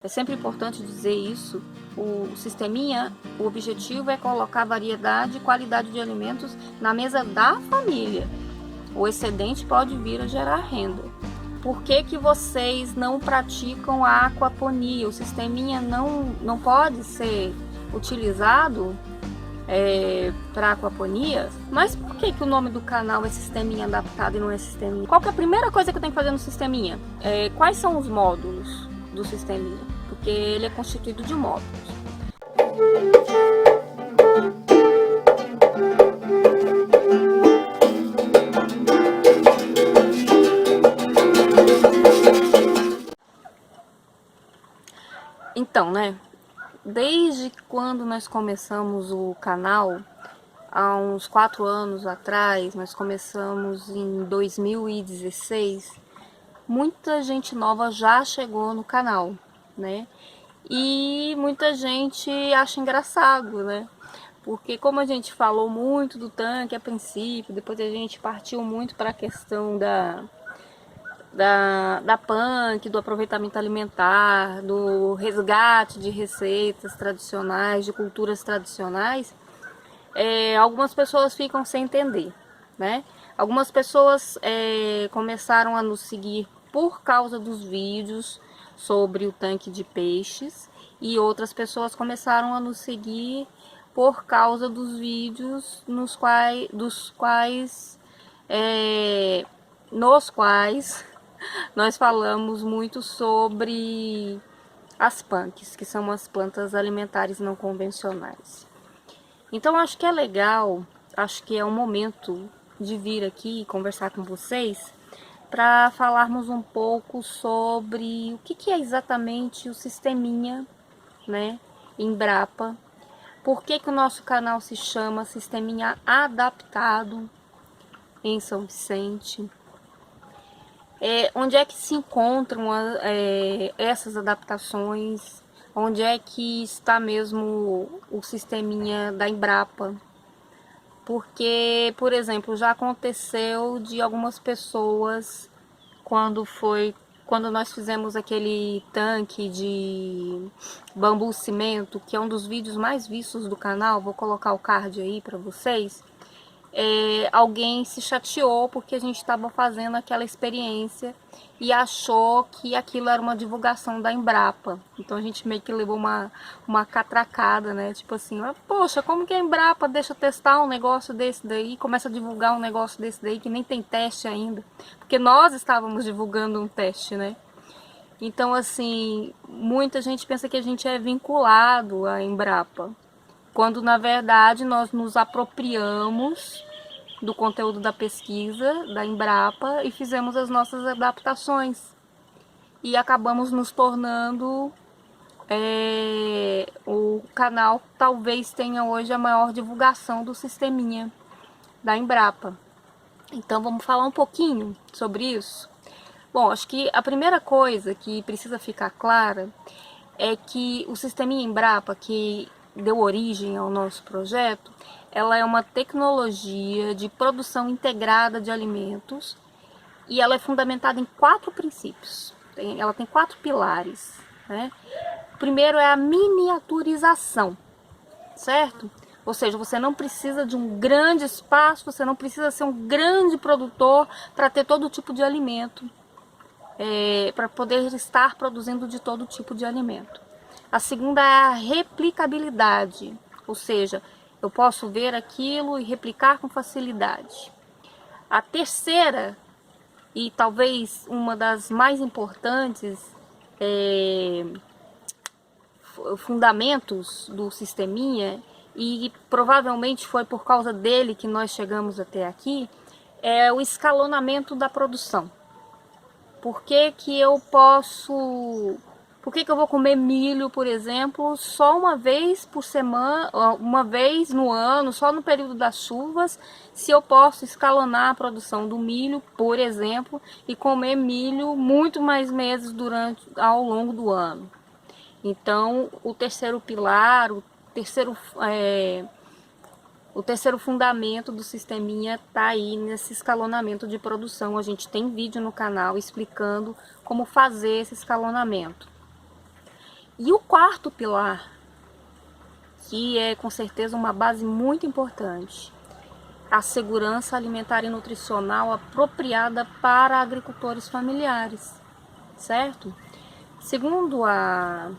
É sempre importante dizer isso. O sisteminha, o objetivo é colocar variedade e qualidade de alimentos na mesa da família. O excedente pode vir a gerar renda. Por que que vocês não praticam a aquaponia? O sisteminha não pode ser utilizado para aquaponia? Mas por que que o nome do canal é Sisteminha Adaptado e não é Sisteminha? Qual que é a primeira coisa que eu tenho que fazer no sisteminha? Quais são os módulos do sisteminha? Porque ele é constituído de módulos. Então, desde quando nós começamos o canal, há uns 4 anos atrás, nós começamos em 2016, muita gente nova já chegou no canal, né? E muita gente acha engraçado, né? Porque como a gente falou muito do tanque a princípio, depois a gente partiu muito para a questão da punk, do aproveitamento alimentar, do resgate de receitas tradicionais, de culturas tradicionais, algumas pessoas ficam sem entender, né? Algumas pessoas começaram a nos seguir por causa dos vídeos sobre o tanque de peixes, e outras pessoas começaram a nos seguir por causa dos vídeos nos quais nós falamos muito sobre as punks, que são as plantas alimentares não convencionais. Então acho que é legal, acho que é um momento de vir aqui conversar com vocês para falarmos um pouco sobre o que é exatamente o sisteminha, né, Embrapa. Por que que o nosso canal se chama Sisteminha Adaptado em São Vicente? Onde é que se encontram essas adaptações? Onde é que está mesmo o sisteminha da Embrapa? Porque, por exemplo, já aconteceu de algumas pessoas, quando nós fizemos aquele tanque de bambu cimento, que é um dos vídeos mais vistos do canal, vou colocar o card aí para vocês. Alguém se chateou porque a gente estava fazendo aquela experiência e achou que aquilo era uma divulgação da Embrapa. Então a gente meio que levou uma catracada, né? Tipo assim, poxa, como que a Embrapa deixa testar um negócio desse daí, começa a divulgar um negócio desse daí que nem tem teste ainda? Porque nós estávamos divulgando um teste, né? Então, assim, muita gente pensa que a gente é vinculado à Embrapa, quando na verdade nós nos apropriamos do conteúdo da pesquisa da Embrapa e fizemos as nossas adaptações e acabamos nos tornando o canal talvez tenha hoje a maior divulgação do sisteminha da Embrapa. Então vamos falar um pouquinho sobre isso. Bom, acho que a primeira coisa que precisa ficar clara é que o sisteminha Embrapa, que deu origem ao nosso projeto, ela é uma tecnologia de produção integrada de alimentos e ela é fundamentada em 4 princípios. Ela tem 4 pilares, né? O primeiro é a miniaturização, certo? Ou seja, você não precisa de um grande espaço, você não precisa ser um grande produtor para ter todo tipo de alimento, para poder estar produzindo de todo tipo de alimento. A segunda é a replicabilidade, ou seja, eu posso ver aquilo e replicar com facilidade. A terceira, e talvez uma das mais importantes fundamentos do sisteminha, e provavelmente foi por causa dele que nós chegamos até aqui, é o escalonamento da produção. Por que que eu vou comer milho, por exemplo, só uma vez por semana, uma vez no ano, só no período das chuvas, se eu posso escalonar a produção do milho, por exemplo, e comer milho muito mais meses ao longo do ano? Então, o terceiro pilar, o terceiro fundamento do sisteminha está aí nesse escalonamento de produção. A gente tem vídeo no canal explicando como fazer esse escalonamento. E o quarto pilar, que é com certeza uma base muito importante, a segurança alimentar e nutricional apropriada para agricultores familiares, certo? Segundo a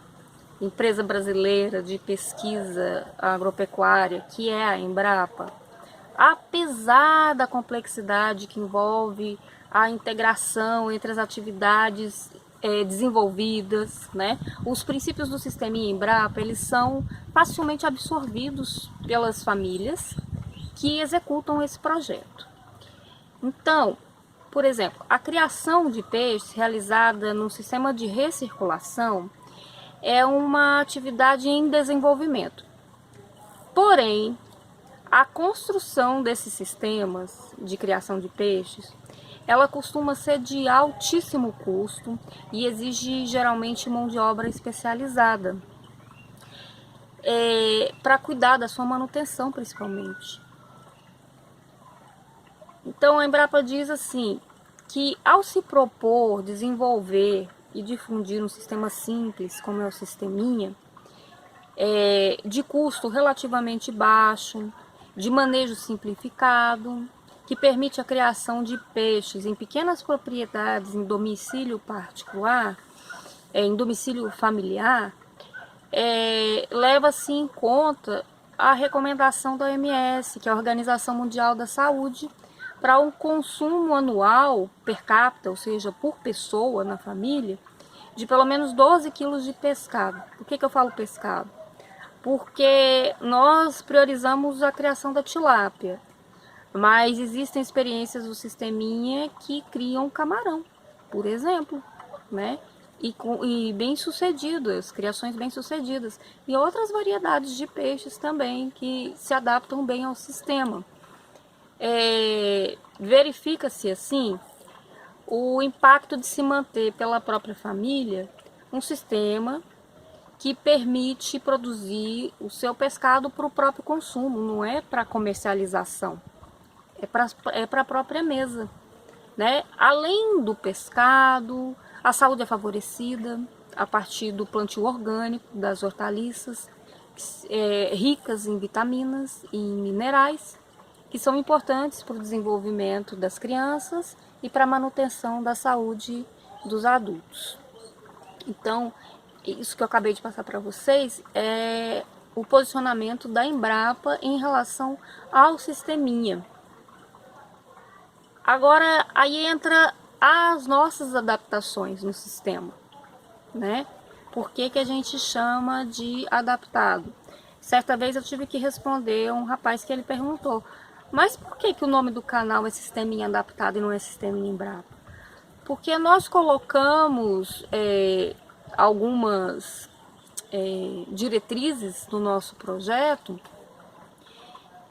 empresa brasileira de pesquisa agropecuária, que é a Embrapa, apesar da complexidade que envolve a integração entre as atividades desenvolvidas, né, os princípios do sisteminha Embrapa, eles são facilmente absorvidos pelas famílias que executam esse projeto. Então, por exemplo, a criação de peixes realizada no sistema de recirculação é uma atividade em desenvolvimento. Porém, a construção desses sistemas de criação de peixes, ela costuma ser de altíssimo custo e exige geralmente mão de obra especializada para cuidar da sua manutenção, principalmente. Então a Embrapa diz assim, que ao se propor desenvolver e difundir um sistema simples, como é o sisteminha, de custo relativamente baixo, de manejo simplificado, que permite a criação de peixes em pequenas propriedades, em domicílio particular, em domicílio familiar, leva-se em conta a recomendação da OMS, que é a Organização Mundial da Saúde, para um consumo anual per capita, ou seja, por pessoa na família, de pelo menos 12 quilos de pescado. Por que eu falo pescado? Porque nós priorizamos a criação da tilápia, mas existem experiências do sisteminha que criam camarão, por exemplo, né? E bem-sucedidas, criações bem-sucedidas, e outras variedades de peixes também que se adaptam bem ao sistema. Verifica-se assim o impacto de se manter pela própria família um sistema que permite produzir o seu pescado para o próprio consumo, não é para comercialização, é para a própria mesa, né? Além do pescado, a saúde é favorecida a partir do plantio orgânico das hortaliças, ricas em vitaminas e em minerais, que são importantes para o desenvolvimento das crianças e para a manutenção da saúde dos adultos. Então, isso que eu acabei de passar para vocês é o posicionamento da Embrapa em relação ao sisteminha. Agora, aí entra as nossas adaptações no sistema, né? Por que a gente chama de adaptado? Certa vez eu tive que responder a um rapaz que ele perguntou, mas por que o nome do canal é Sisteminha Adaptado e não é Sisteminha Embrapa? Porque nós colocamos algumas diretrizes no nosso projeto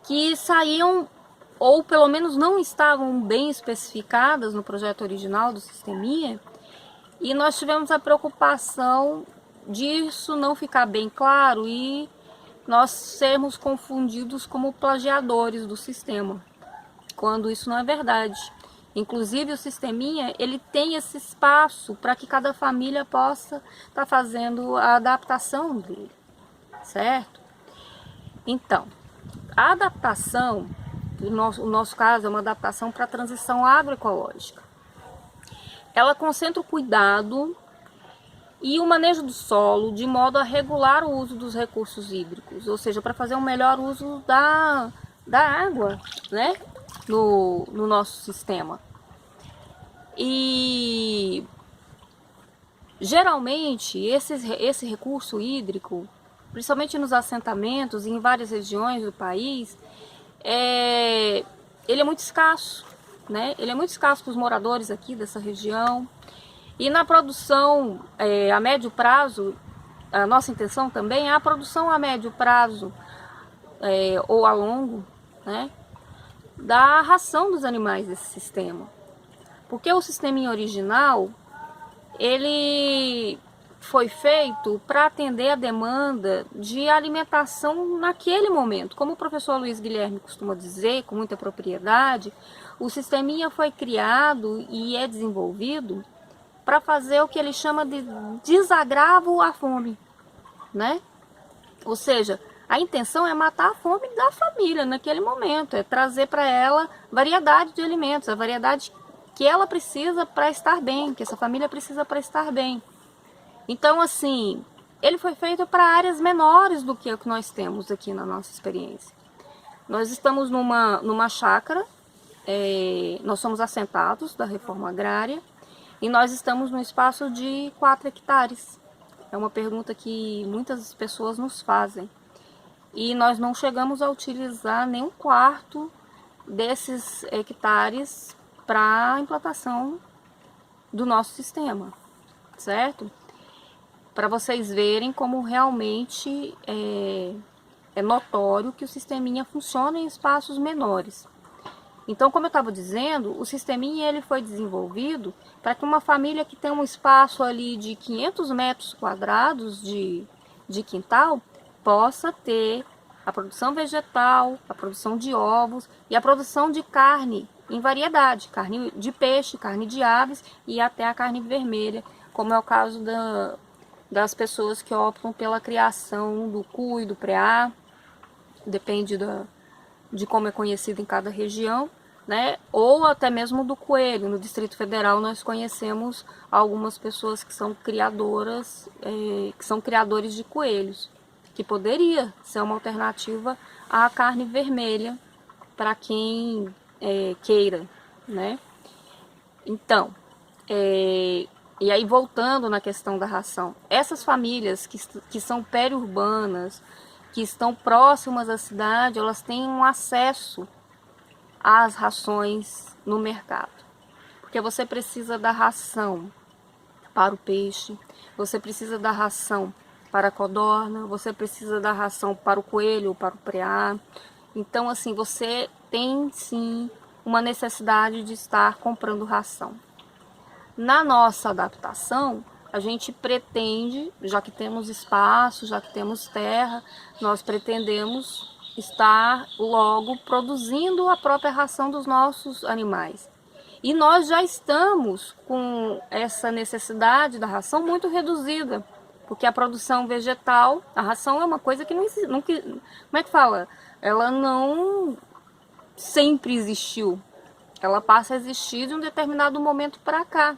que saíam, ou pelo menos não estavam bem especificadas no projeto original do Sisteminha, e nós tivemos a preocupação disso não ficar bem claro e nós sermos confundidos como plagiadores do sistema, quando isso não é verdade. Inclusive o sisteminha, ele tem esse espaço para que cada família possa estar fazendo a adaptação dele, certo? Então, a adaptação, o nosso caso é uma adaptação para a transição agroecológica. Ela concentra o cuidado e o manejo do solo de modo a regular o uso dos recursos hídricos, ou seja, para fazer um melhor uso da água, né, no nosso sistema. E geralmente esse recurso hídrico, principalmente nos assentamentos e em várias regiões do país, ele é muito escasso, né? Ele é muito escasso para os moradores aqui dessa região. E na produção a médio prazo, a nossa intenção também é a produção a médio prazo ou a longo, né, da ração dos animais desse sistema. Porque o sisteminha original, ele foi feito para atender a demanda de alimentação naquele momento. Como o professor Luiz Guilherme costuma dizer, com muita propriedade, o sisteminha foi criado e é desenvolvido para fazer o que ele chama de desagravo à fome. né? Ou seja, a intenção é matar a fome da família naquele momento, é trazer para ela variedade de alimentos, a variedade que ela precisa para estar bem, que essa família precisa para estar bem. Então, assim, ele foi feito para áreas menores do que o que nós temos aqui na nossa experiência. Nós estamos numa chácara, nós somos assentados da reforma agrária e nós estamos num espaço de 4 hectares. É uma pergunta que muitas pessoas nos fazem. E nós não chegamos a utilizar nem um quarto desses hectares para a implantação do nosso sistema, certo? Para vocês verem como realmente é notório que o sisteminha funciona em espaços menores. Então, como eu estava dizendo, o sisteminha ele foi desenvolvido para que uma família que tem um espaço ali de 500 metros quadrados de quintal possa ter a produção vegetal, a produção de ovos e a produção de carne em variedade, carne de peixe, carne de aves e até a carne vermelha, como é o caso das pessoas que optam pela criação do cui, do preá, depende de como é conhecido em cada região, né? Ou até mesmo do coelho. No Distrito Federal nós conhecemos algumas pessoas que são criadoras, que são criadores de coelhos, que poderia ser uma alternativa à carne vermelha para quem queira, né? Então, e aí voltando na questão da ração, essas famílias que são periurbanas, que estão próximas à cidade, elas têm um acesso às rações no mercado. Porque você precisa da ração para o peixe, você precisa da ração para a codorna, você precisa da ração para o coelho, para o preá. Então, assim, você tem sim uma necessidade de estar comprando ração. Na nossa adaptação, a gente pretende, já que temos espaço, já que temos terra, nós pretendemos estar logo produzindo a própria ração dos nossos animais. E nós já estamos com essa necessidade da ração muito reduzida, porque a produção vegetal, a ração é uma coisa que não existe, como é que fala? Ela não sempre existiu, ela passa a existir de um determinado momento para cá.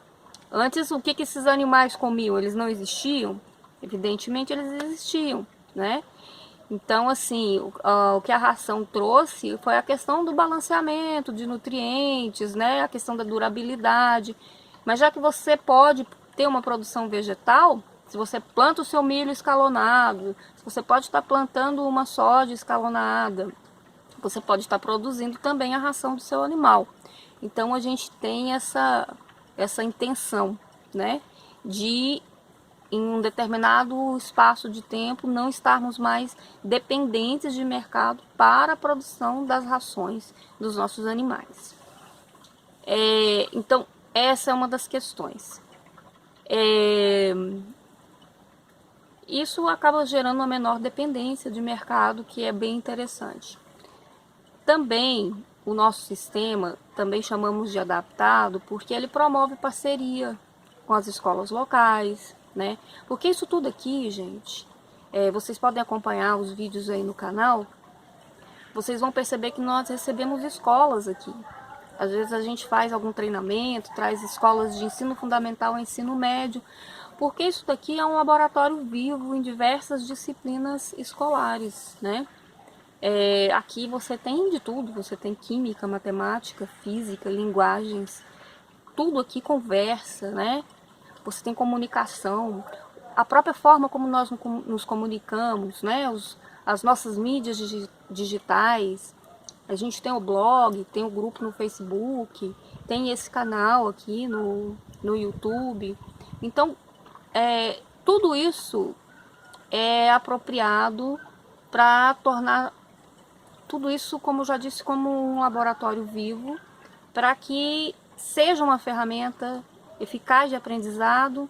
Antes, o que esses animais comiam? Eles não existiam? Evidentemente, eles existiam, né? Então, assim, o que a ração trouxe foi a questão do balanceamento de nutrientes, né? A questão da durabilidade. Mas já que você pode ter uma produção vegetal, se você planta o seu milho escalonado, se você pode estar plantando uma soja escalonada, você pode estar produzindo também a ração do seu animal. Então, a gente tem essa intenção, né, de em um determinado espaço de tempo não estarmos mais dependentes de mercado para a produção das rações dos nossos animais. Então, essa é uma das questões. Isso acaba gerando uma menor dependência de mercado, que é bem interessante. Também o nosso sistema, também chamamos de adaptado, porque ele promove parceria com as escolas locais, né? Porque isso tudo aqui, gente, vocês podem acompanhar os vídeos aí no canal, vocês vão perceber que nós recebemos escolas aqui. Às vezes a gente faz algum treinamento, traz escolas de ensino fundamental a ensino médio, porque isso daqui é um laboratório vivo em diversas disciplinas escolares, né? Aqui você tem de tudo, você tem química, matemática, física, linguagens, tudo aqui conversa, né? Você tem comunicação, a própria forma como nós nos comunicamos, né? As nossas mídias digitais, a gente tem o blog, tem o grupo no Facebook, tem esse canal aqui no YouTube. Então, tudo isso é apropriado para tornar tudo isso, como eu já disse, como um laboratório vivo, para que seja uma ferramenta eficaz de aprendizado,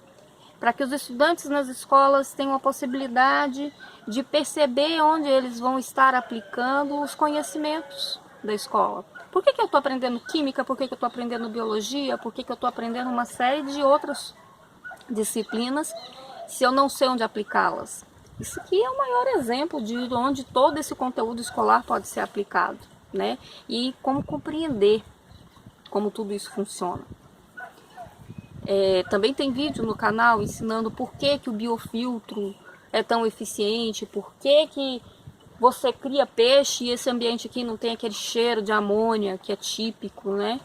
para que os estudantes nas escolas tenham a possibilidade de perceber onde eles vão estar aplicando os conhecimentos da escola. Por que eu estou aprendendo química? Por que eu estou aprendendo biologia? Por que eu estou aprendendo uma série de outras disciplinas se eu não sei onde aplicá-las? Isso aqui é o maior exemplo de onde todo esse conteúdo escolar pode ser aplicado, né? E como compreender como tudo isso funciona. Também tem vídeo no canal ensinando por que o biofiltro é tão eficiente, por que você cria peixe e esse ambiente aqui não tem aquele cheiro de amônia que é típico, né,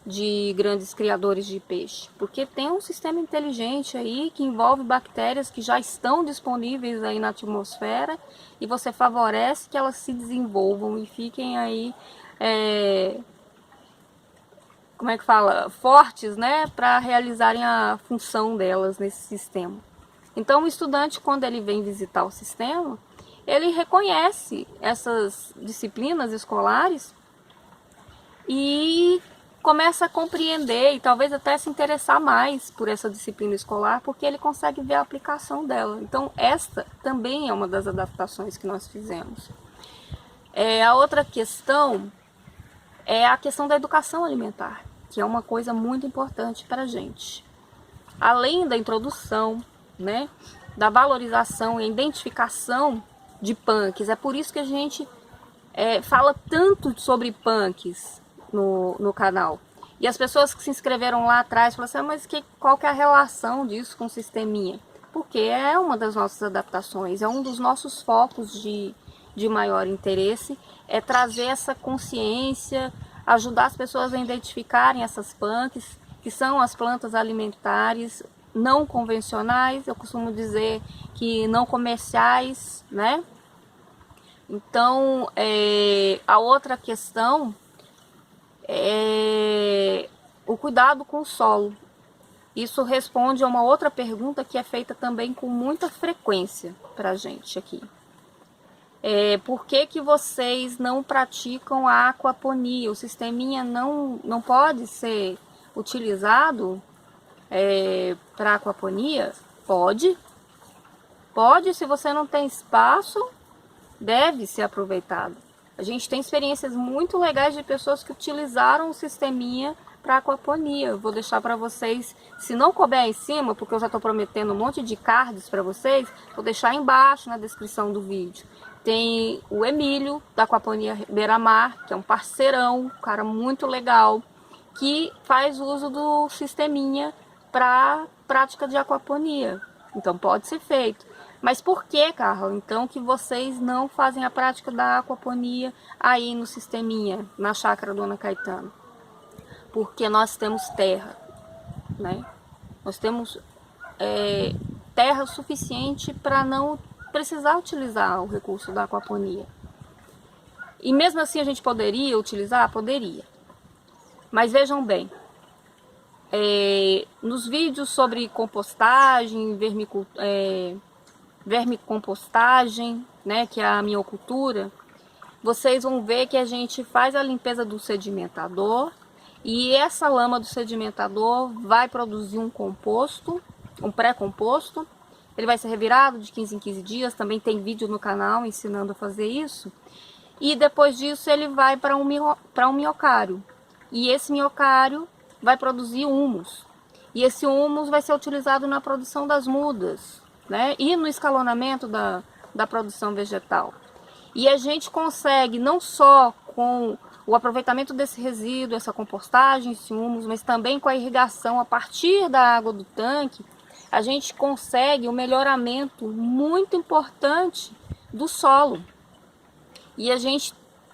de grandes criadores de peixe. Porque tem um sistema inteligente aí que envolve bactérias que já estão disponíveis aí na atmosfera e você favorece que elas se desenvolvam e fiquem aí como é que fala, fortes, né, para realizarem a função delas nesse sistema. Então o estudante, quando ele vem visitar o sistema, ele reconhece essas disciplinas escolares e começa a compreender e talvez até se interessar mais por essa disciplina escolar, porque ele consegue ver a aplicação dela. Então esta também é uma das adaptações que nós fizemos. A outra questão é a questão da educação alimentar, que é uma coisa muito importante para a gente. Além da introdução, né, da valorização e identificação de punks, é por isso que a gente fala tanto sobre punks no canal. E as pessoas que se inscreveram lá atrás falam assim, mas qual que é a relação disso com o sisteminha? Porque é uma das nossas adaptações, é um dos nossos focos de maior interesse, é trazer essa consciência, ajudar as pessoas a identificarem essas punks, que são as plantas alimentares não convencionais, eu costumo dizer que não comerciais, né? Então, a outra questão é o cuidado com o solo. Isso responde a uma outra pergunta que é feita também com muita frequência para a gente aqui. Por que vocês não praticam a aquaponia? O sisteminha não pode ser utilizado para aquaponia? Pode, se você não tem espaço, deve ser aproveitado. A gente tem experiências muito legais de pessoas que utilizaram o sisteminha para aquaponia. Eu vou deixar para vocês, se não couber em cima, porque eu já estou prometendo um monte de cards para vocês, vou deixar embaixo na descrição do vídeo. Tem o Emílio, da Aquaponia Beira-Mar, que é um parceirão, um cara muito legal, que faz uso do sisteminha para prática de aquaponia. Então pode ser feito. Mas por que, Carla, então, que vocês não fazem a prática da aquaponia aí no sisteminha, na chácara Dona Caetano? Porque nós temos terra, né? Nós temos terra suficiente para não precisar utilizar o recurso da aquaponia. E mesmo assim a gente poderia utilizar? Poderia. Mas vejam bem, nos vídeos sobre compostagem, vermicompostagem, né, que é a miocultura, vocês vão ver que a gente faz a limpeza do sedimentador e essa lama do sedimentador vai produzir um composto, um pré-composto. Ele vai ser revirado de 15 em 15 dias, também tem vídeo no canal ensinando a fazer isso. E depois disso ele vai para um miocário. E esse miocário vai produzir humus. E esse humus vai ser utilizado na produção das mudas, né? E no escalonamento da produção vegetal. E a gente consegue, não só com o aproveitamento desse resíduo, essa compostagem, esse humus, mas também com a irrigação a partir da água do tanque, a gente consegue um melhoramento muito importante do solo. E a gente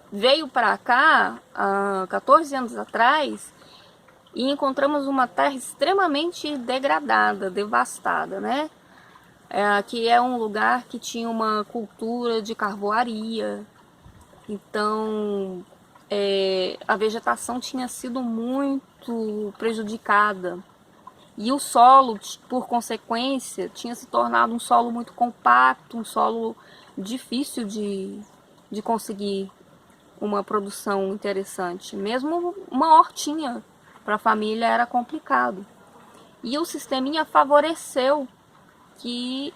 veio para cá, há 14 anos atrás, e encontramos uma terra extremamente degradada, devastada, né? Que é um lugar que tinha uma cultura de carvoaria. Então, a vegetação tinha sido muito prejudicada. E o solo, por consequência, tinha se tornado um solo muito compacto, um solo difícil de conseguir uma produção interessante. Mesmo uma hortinha para a família era complicado. E o sisteminha favoreceu que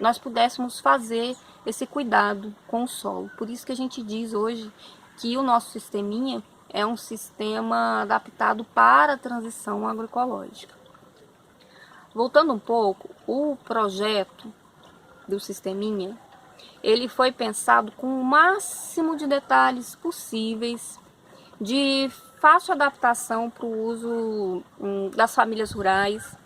nós pudéssemos fazer esse cuidado com o solo. Por isso que a gente diz hoje que o nosso sisteminha é um sistema adaptado para a transição agroecológica. Voltando um pouco, o projeto do sisteminha, ele foi pensado com o máximo de detalhes possíveis, de fácil adaptação para o uso das famílias rurais.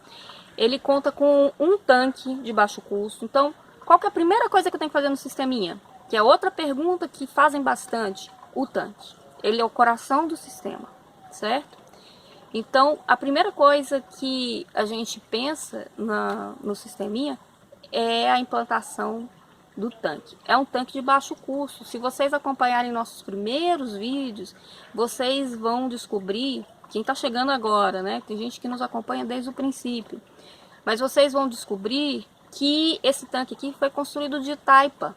Ele conta com um tanque de baixo custo. Então, qual que é a primeira coisa que eu tenho que fazer no sisteminha? Que é outra pergunta que fazem bastante. O tanque. Ele é o coração do sistema, certo? Então, a primeira coisa que a gente pensa no sisteminha é a implantação do tanque. É um tanque de baixo custo. Se vocês acompanharem nossos primeiros vídeos, vocês vão descobrir, quem está chegando agora, né? Tem gente que nos acompanha desde o princípio, mas vocês vão descobrir que esse tanque aqui foi construído de taipa,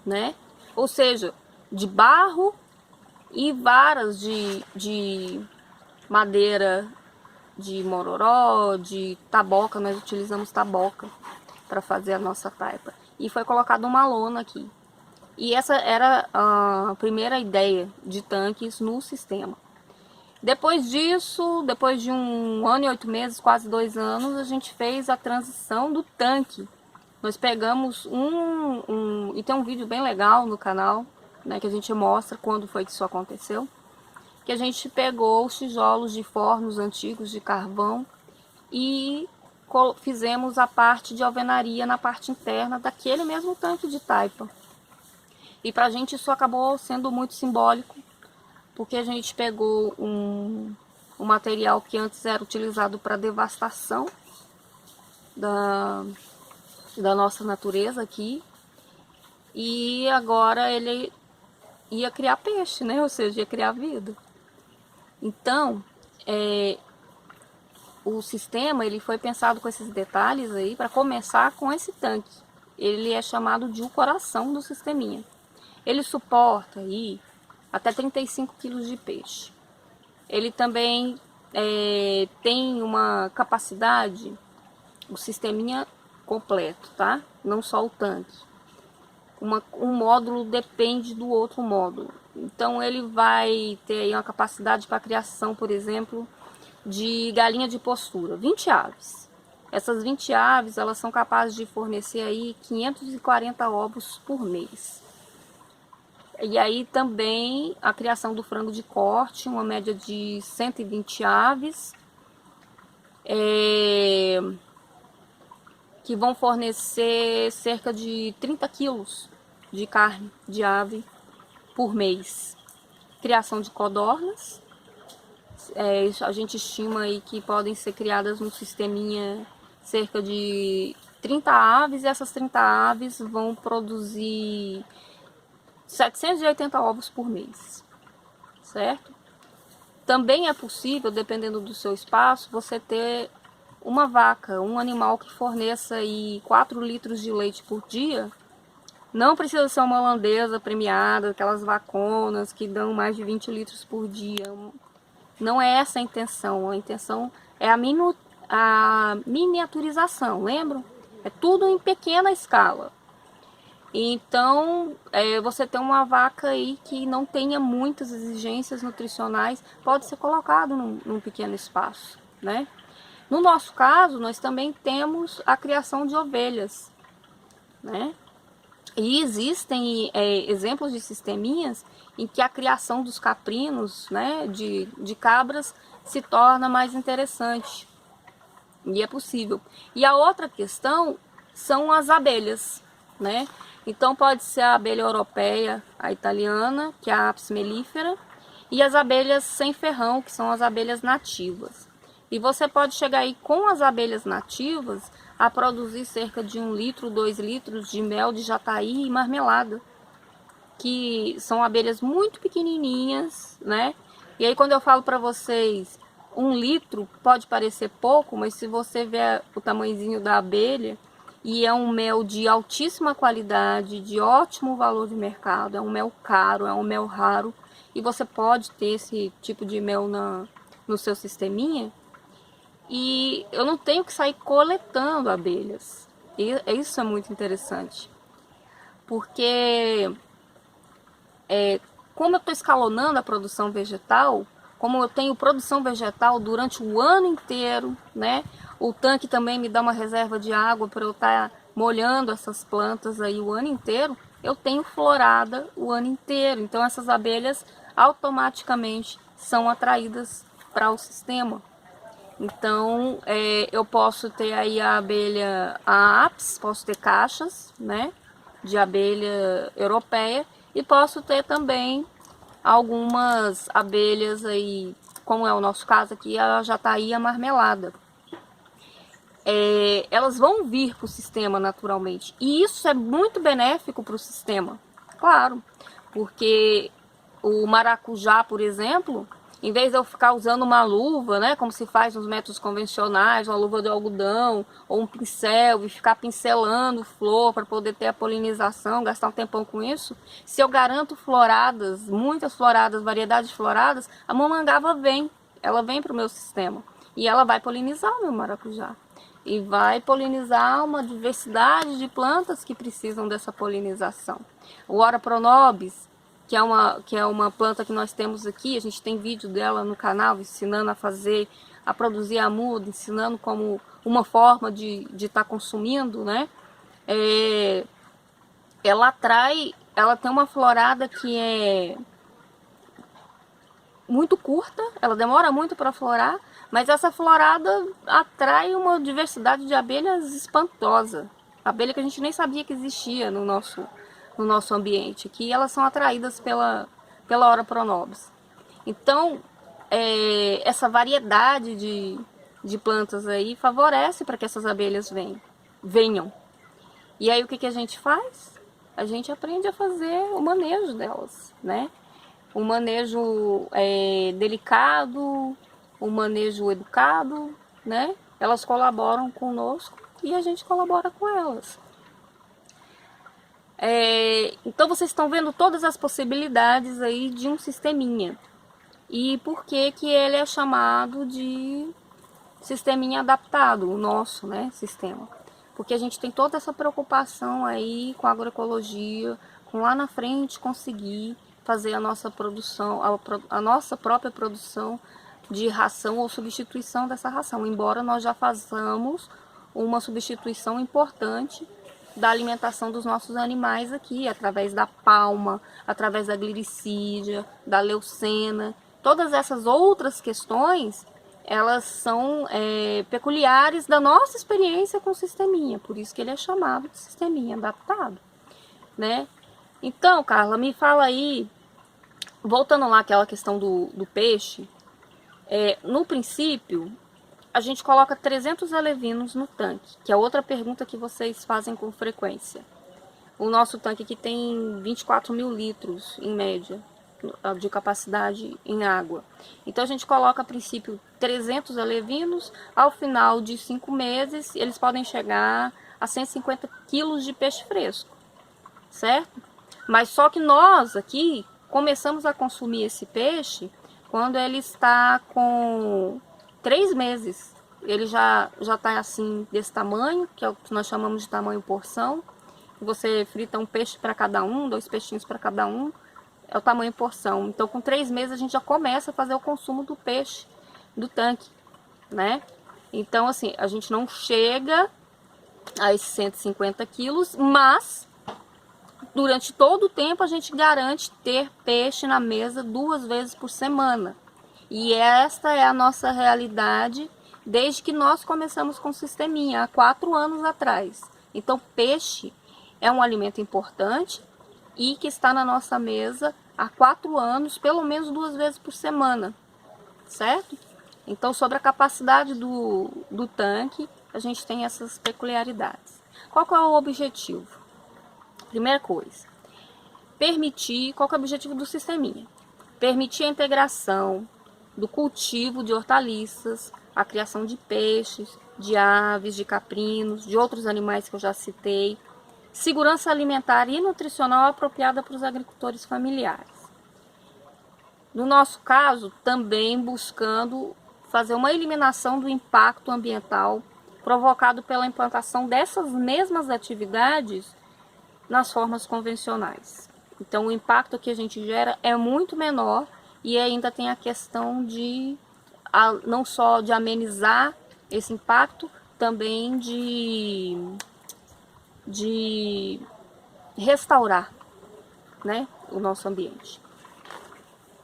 né? Ou seja, de barro e varas de madeira de mororó, de taboca. Nós utilizamos taboca para fazer a nossa taipa. E foi colocada uma lona aqui. E essa era a primeira ideia de tanques no sistema. Depois disso, depois de 1 ano e 8 meses, quase 2 anos, a gente fez a transição do tanque. Nós pegamos e tem um vídeo bem legal no canal, né, que a gente mostra quando foi que isso aconteceu. Que a gente pegou os tijolos de fornos antigos de carvão e fizemos a parte de alvenaria na parte interna daquele mesmo tanque de taipa. E pra gente isso acabou sendo muito simbólico, porque a gente pegou um material que antes era utilizado para devastação da nossa natureza aqui, e agora ele ia criar peixe, né? Ou seja, ia criar vida. Então, o sistema ele foi pensado com esses detalhes aí para começar com esse tanque. Ele é chamado de o coração do sisteminha. Ele suporta aí até 35 kg de peixe. Ele também tem uma capacidade, o sisteminha completo, tá? Não só o tanque. Um módulo depende do outro módulo. Então ele vai ter aí uma capacidade para criação, por exemplo, de galinha de postura, 20 aves. Essas 20 aves, elas são capazes de fornecer aí 540 ovos por mês. E aí também a criação do frango de corte, uma média de 120 aves, que vão fornecer cerca de 30 quilos de carne de ave por mês. Criação de codornas, a gente estima aí que podem ser criadas no sisteminha cerca de 30 aves, e essas 30 aves vão produzir 780 ovos por mês, certo? Também é possível, dependendo do seu espaço, você ter uma vaca, um animal que forneça aí 4 litros de leite por dia. Não precisa ser uma holandesa premiada, aquelas vaconas que dão mais de 20 litros por dia. Não é essa a intenção. A intenção é a miniaturização, lembram? É tudo em pequena escala. Então, você tem uma vaca aí que não tenha muitas exigências nutricionais, pode ser colocado num pequeno espaço, né? No nosso caso, nós também temos a criação de ovelhas, né? E existem exemplos de sisteminhas em que a criação dos caprinos, né, de cabras, se torna mais interessante. E é possível. E a outra questão são as abelhas, né? Então pode ser a abelha europeia, a italiana, que é a Apis mellifera, e as abelhas sem ferrão, que são as abelhas nativas. E você pode chegar aí com as abelhas nativas a produzir cerca de 1 litro, 2 litros de mel de jataí e marmelada, que são abelhas muito pequenininhas, né? E aí quando eu falo para vocês 1 litro pode parecer pouco, mas se você ver o tamanhozinho da abelha, e é um mel de altíssima qualidade, de ótimo valor de mercado, é um mel caro, é um mel raro, e você pode ter esse tipo de mel no seu sisteminha, e eu não tenho que sair coletando abelhas. E isso é muito interessante, porque como eu estou escalonando a produção vegetal, como eu tenho produção vegetal durante o ano inteiro, né? O tanque também me dá uma reserva de água para eu estar molhando essas plantas aí o ano inteiro, eu tenho florada o ano inteiro. Então essas abelhas automaticamente são atraídas para o sistema. Então eu posso ter aí a abelha a apis, posso ter caixas, né, de abelha europeia, e posso ter também algumas abelhas aí, como é o nosso caso aqui, a jataí marmelada. Elas vão vir para o sistema naturalmente. E isso é muito benéfico para o sistema, claro, porque o maracujá, por exemplo, em vez de eu ficar usando uma luva, né, como se faz nos métodos convencionais, uma luva de algodão ou um pincel e ficar pincelando flor para poder ter a polinização, gastar um tempão com isso, se eu garanto floradas, muitas floradas, variedades de floradas, a mamangava vem, ela vem para o meu sistema e ela vai polinizar o meu maracujá. E vai polinizar uma diversidade de plantas que precisam dessa polinização. O Ora pronobis, que é uma planta que nós temos aqui, a gente tem vídeo dela no canal ensinando a produzir a muda, ensinando como uma forma de estar consumindo, né? Ela tem uma florada que é muito curta, ela demora muito para florar, mas essa florada atrai uma diversidade de abelhas espantosa. Abelha que a gente nem sabia que existia no nosso ambiente, que elas são atraídas pela Ora pronobis. Então, essa variedade de plantas aí favorece para que essas abelhas venham. E aí o que a gente faz? A gente aprende a fazer o manejo delas, né? Um manejo delicado, um manejo educado, né? Elas colaboram conosco e a gente colabora com elas. Então vocês estão vendo todas as possibilidades aí de um sisteminha. E por que que ele é chamado de sisteminha adaptado, o nosso, né, sistema? Porque a gente tem toda essa preocupação aí com a agroecologia, com lá na frente conseguir fazer a nossa produção, a nossa própria produção de ração ou substituição dessa ração, embora nós já façamos uma substituição importante da alimentação dos nossos animais aqui, através da palma, através da glicídia, da leucena. Todas essas outras questões, elas são peculiares da nossa experiência com o sisteminha, por isso que ele é chamado de sisteminha adaptado, né? Então, Carla, me fala aí, voltando lá àquela questão do peixe, no princípio, a gente coloca 300 alevinos no tanque, que é outra pergunta que vocês fazem com frequência. O nosso tanque aqui tem 24 mil litros, em média, de capacidade em água. Então a gente coloca a princípio 300 alevinos, ao final de 5 meses eles podem chegar a 150 quilos de peixe fresco, certo? Mas só que nós aqui começamos a consumir esse peixe quando ele está com 3 meses. Ele já está assim, desse tamanho, que é o que nós chamamos de tamanho porção. Você frita um peixe para cada um, 2 peixinhos para cada um, é o tamanho porção. Então com 3 meses a gente já começa a fazer o consumo do peixe do tanque, né? Então assim, a gente não chega a esses 150 quilos, mas durante todo o tempo a gente garante ter peixe na mesa 2 vezes por semana. E esta é a nossa realidade desde que nós começamos com o sisteminha, há 4 anos atrás. Então peixe é um alimento importante e que está na nossa mesa há 4 anos, pelo menos 2 vezes por semana, certo? Então sobre a capacidade do tanque, a gente tem essas peculiaridades. Qual que é o objetivo? Primeira coisa, qual que é o objetivo do sisteminha? Permitir a integração do cultivo de hortaliças, a criação de peixes, de aves, de caprinos, de outros animais que eu já citei, segurança alimentar e nutricional apropriada para os agricultores familiares. No nosso caso, também buscando fazer uma eliminação do impacto ambiental provocado pela implantação dessas mesmas atividades nas formas convencionais. Então o impacto que a gente gera é muito menor e ainda tem a questão de não só de amenizar esse impacto, também de de restaurar, né, o nosso ambiente.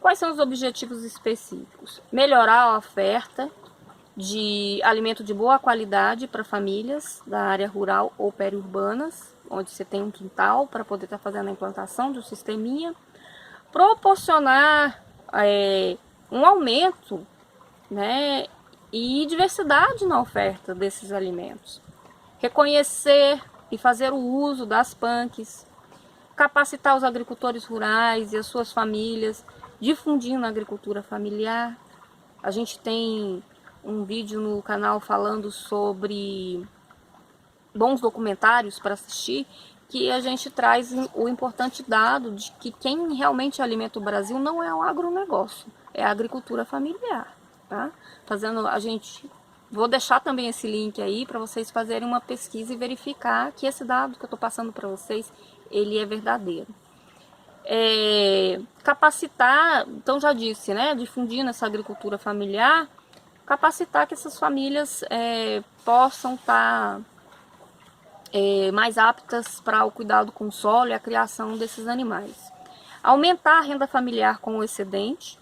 Quais são os objetivos específicos? Melhorar a oferta de alimento de boa qualidade para famílias da área rural ou periurbanas, onde você tem um quintal para poder estar fazendo a implantação de um sisteminha. Proporcionar um aumento, né, e diversidade na oferta desses alimentos. Reconhecer e fazer o uso das PANCs, capacitar os agricultores rurais e as suas famílias, difundindo a agricultura familiar. A gente tem um vídeo no canal falando sobre bons documentários para assistir, que a gente traz o importante dado de que quem realmente alimenta o Brasil não é o agronegócio, é a agricultura familiar, tá? Vou deixar também esse link aí para vocês fazerem uma pesquisa e verificar que esse dado que eu estou passando para vocês, ele é verdadeiro. Capacitar, então já disse, né, difundindo essa agricultura familiar, capacitar que essas famílias possam estar mais aptas para o cuidado com o solo e a criação desses animais. Aumentar a renda familiar com o excedente,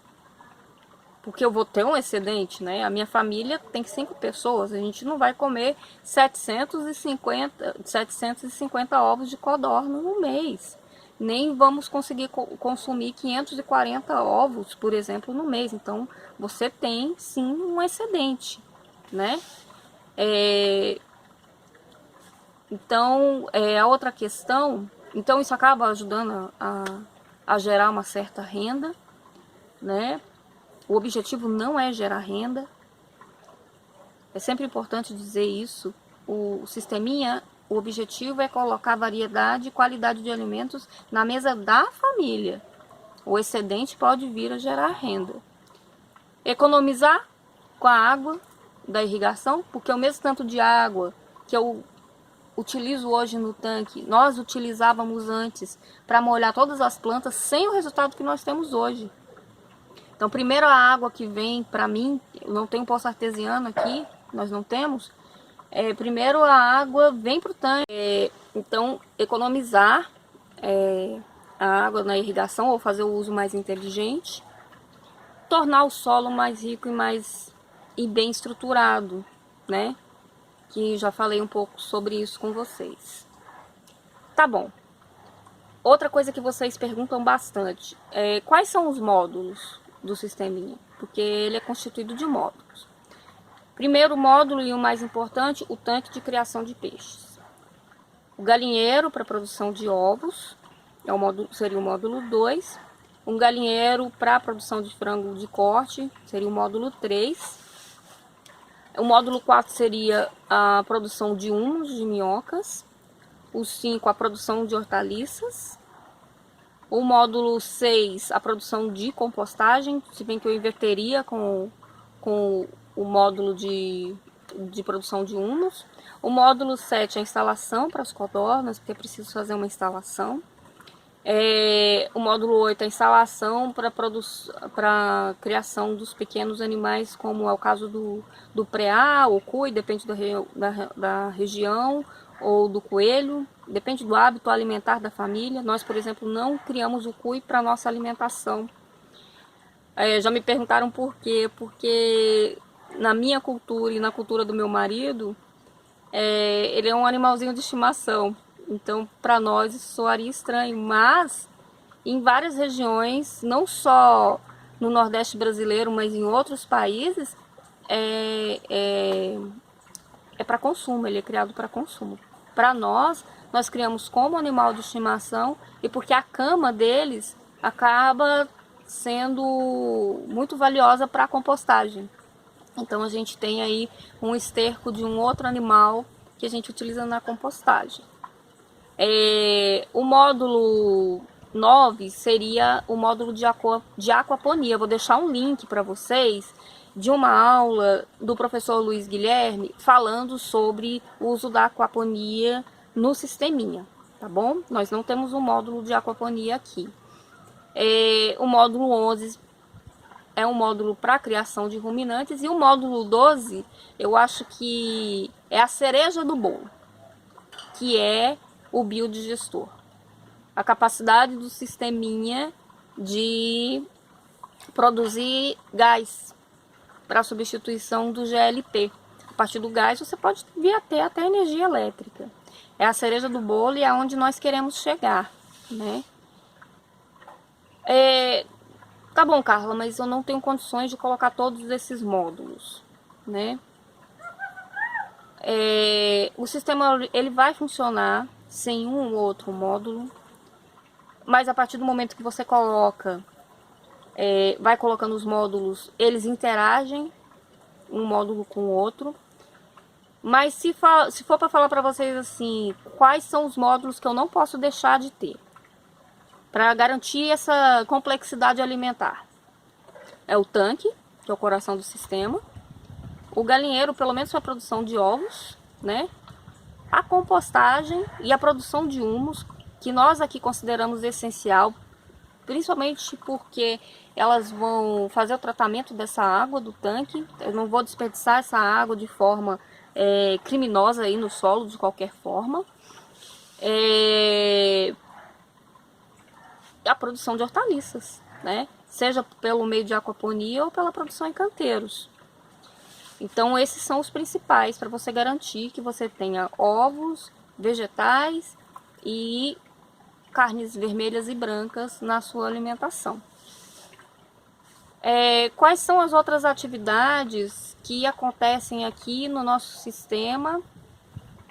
porque eu vou ter um excedente, né? A minha família tem 5 pessoas, a gente não vai comer 750 ovos de codorna no mês. Nem vamos conseguir consumir 540 ovos, por exemplo, no mês. Então, você tem, sim, um excedente, né? Então, a outra questão... Então, isso acaba ajudando a gerar uma certa renda, né? O objetivo não é gerar renda. É sempre importante dizer isso. O sisteminha, o objetivo é colocar variedade e qualidade de alimentos na mesa da família. O excedente pode vir a gerar renda. Economizar com a água da irrigação, porque o mesmo tanto de água que eu utilizo hoje no tanque, nós utilizávamos antes para molhar todas as plantas sem o resultado que nós temos hoje. Então, primeiro a água que vem para mim, eu não tenho poço artesiano aqui, nós não temos. Primeiro a água vem para o tanque. Então, economizar a água na irrigação ou fazer o uso mais inteligente. Tornar o solo mais rico e bem estruturado, né? Que já falei um pouco sobre isso com vocês. Tá bom. Outra coisa que vocês perguntam bastante, quais são os módulos do sisteminha? Porque ele é constituído de módulos. Primeiro módulo e o mais importante, o tanque de criação de peixes. O galinheiro para produção de ovos, seria o módulo 2. Um galinheiro para produção de frango de corte, seria o módulo 3. O módulo 4 seria a produção de humus, de minhocas. O 5, a produção de hortaliças. O módulo 6, a produção de compostagem, se bem que eu inverteria com o módulo de produção de humus. O módulo 7, a instalação para as codornas, porque é preciso fazer uma instalação. O módulo 8, a instalação para a criação dos pequenos animais, como é o caso do preá ou cui, depende da região, ou do coelho, depende do hábito alimentar da família. Nós, por exemplo, não criamos o cui para nossa alimentação. Já me perguntaram por quê, porque na minha cultura e na cultura do meu marido, ele é um animalzinho de estimação. Então, para nós isso soaria estranho, mas em várias regiões, não só no Nordeste brasileiro, mas em outros países, é para consumo, ele é criado para consumo. Para nós criamos como animal de estimação, e porque a cama deles acaba sendo muito valiosa para a compostagem. Então a gente tem aí um esterco de um outro animal que a gente utiliza na compostagem. O módulo 9 seria o módulo de aquaponia. Vou deixar um link para vocês de uma aula do professor Luiz Guilherme falando sobre o uso da aquaponia no sisteminha, tá bom? Nós não temos um módulo de aquaponia aqui. O módulo 11 é um módulo para criação de ruminantes, e o módulo 12 eu acho que é a cereja do bolo, que é o biodigestor. A capacidade do sisteminha de produzir gás para substituição do GLP. A partir do gás você pode vir até energia elétrica. É a cereja do bolo e é onde nós queremos chegar, né? Tá bom, Carla, mas eu não tenho condições de colocar todos esses módulos, né? O sistema ele vai funcionar sem um ou outro módulo, mas a partir do momento que você coloca, vai colocando os módulos, eles interagem um módulo com o outro. Mas se for para falar para vocês assim, quais são os módulos que eu não posso deixar de ter para garantir essa complexidade alimentar? É o tanque, que é o coração do sistema, o galinheiro, pelo menos para a produção de ovos, né? A compostagem e a produção de humus, que nós aqui consideramos essencial, principalmente porque elas vão fazer o tratamento dessa água do tanque. Eu não vou desperdiçar essa água de forma criminosa aí no solo, de qualquer forma. A produção de hortaliças, né? Seja pelo meio de aquaponia ou pela produção em canteiros. Então esses são os principais para você garantir que você tenha ovos, vegetais e carnes vermelhas e brancas na sua alimentação. Quais são as outras atividades que acontecem aqui no nosso sistema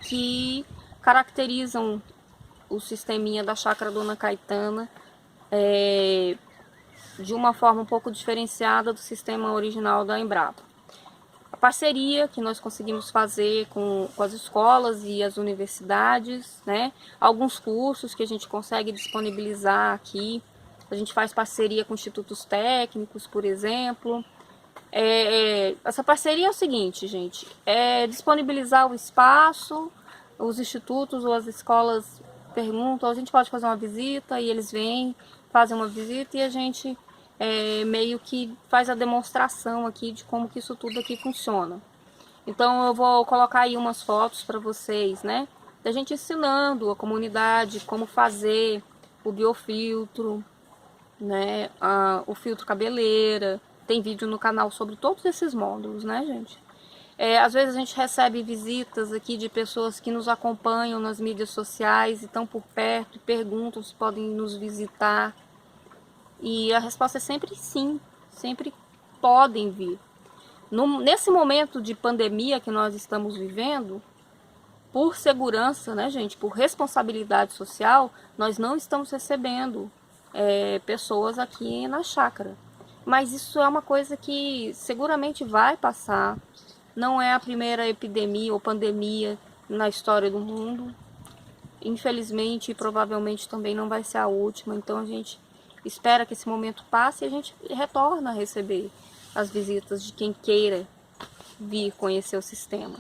que caracterizam o sisteminha da Chácara Dona Caetana de uma forma um pouco diferenciada do sistema original da Embrapa? A parceria que nós conseguimos fazer com as escolas e as universidades, né? Alguns cursos que a gente consegue disponibilizar aqui. A gente faz parceria com institutos técnicos, por exemplo. Essa parceria é o seguinte, gente, é disponibilizar o espaço, os institutos ou as escolas perguntam, a gente pode fazer uma visita, e eles vêm, fazem uma visita e a gente meio que faz a demonstração aqui de como que isso tudo aqui funciona. Então eu vou colocar aí umas fotos para vocês, né, da gente ensinando a comunidade como fazer o biofiltro, né, o filtro cabeleira. Tem vídeo no canal sobre todos esses módulos, né, gente? Às vezes a gente recebe visitas aqui de pessoas que nos acompanham nas mídias sociais e estão por perto e perguntam se podem nos visitar. E a resposta é sempre sim, sempre podem vir. Nesse momento de pandemia que nós estamos vivendo, por segurança, né, gente, por responsabilidade social, nós não estamos recebendo pessoas aqui na chácara. Mas isso é uma coisa que seguramente vai passar. Não é a primeira epidemia ou pandemia na história do mundo. Infelizmente, e provavelmente também não vai ser a última. Então a gente espera que esse momento passe e a gente retorna a receber as visitas de quem queira vir conhecer o sistema.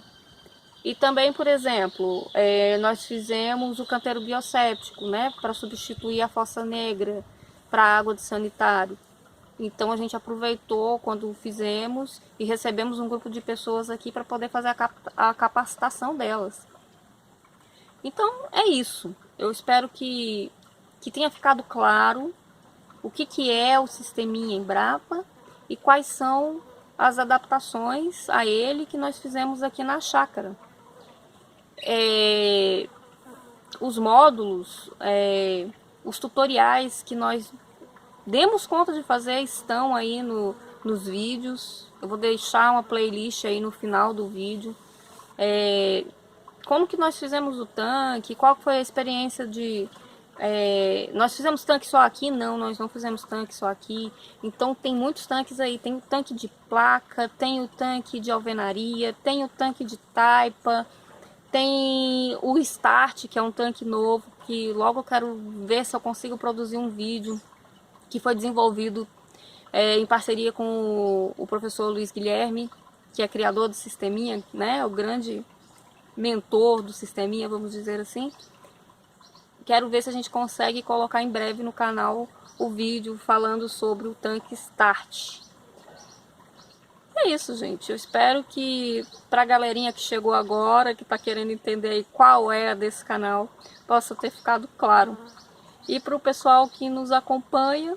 E também, por exemplo, nós fizemos o canteiro biosséptico, né, para substituir a fossa negra para água de sanitário. Então a gente aproveitou quando fizemos e recebemos um grupo de pessoas aqui para poder fazer a capacitação delas. Então é isso. Eu espero que tenha ficado claro o que é o sisteminha Embrapa e quais são as adaptações a ele que nós fizemos aqui na chácara. Os módulos, os tutoriais que nós demos conta de fazer estão aí nos vídeos. Eu vou deixar uma playlist aí no final do vídeo. Como que nós fizemos o tanque, qual foi a experiência de... nós fizemos tanque só aqui? Não, nós não fizemos tanque só aqui. Então tem muitos tanques aí, tem o tanque de placa, tem o tanque de alvenaria, tem o tanque de taipa, tem o Start, que é um tanque novo, que logo eu quero ver se eu consigo produzir um vídeo, que foi desenvolvido em parceria com o professor Luiz Guilherme, que é criador do sisteminha, né, o grande mentor do sisteminha, vamos dizer assim. Quero ver se a gente consegue colocar em breve no canal o vídeo falando sobre o tanque Start. É é isso, gente. Eu espero que pra galerinha que chegou agora, que tá querendo entender aí qual é a desse canal, possa ter ficado claro. E pro pessoal que nos acompanha,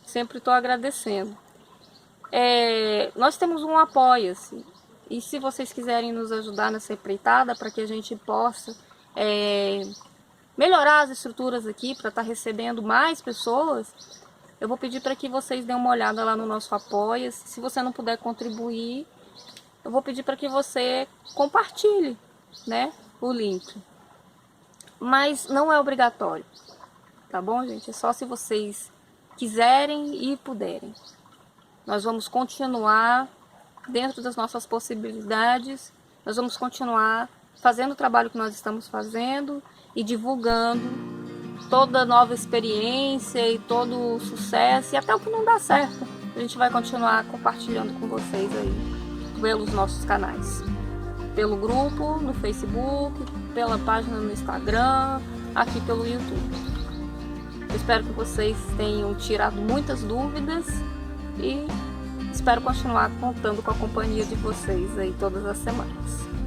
sempre estou agradecendo. Nós temos um Apoia-se. E se vocês quiserem nos ajudar nessa empreitada, para que a gente possa melhorar as estruturas aqui, para estar recebendo mais pessoas, eu vou pedir para que vocês deem uma olhada lá no nosso Apoia-se. Se você não puder contribuir, eu vou pedir para que você compartilhe, né, o link. Mas não é obrigatório, tá bom, gente? É só se vocês quiserem e puderem. Nós vamos continuar dentro das nossas possibilidades, nós vamos continuar fazendo o trabalho que nós estamos fazendo e divulgando toda nova experiência e todo o sucesso e até o que não dá certo. A gente vai continuar compartilhando com vocês aí pelos nossos canais, pelo grupo no Facebook, pela página no Instagram, aqui pelo YouTube. Eu espero que vocês tenham tirado muitas dúvidas e espero continuar contando com a companhia de vocês aí todas as semanas.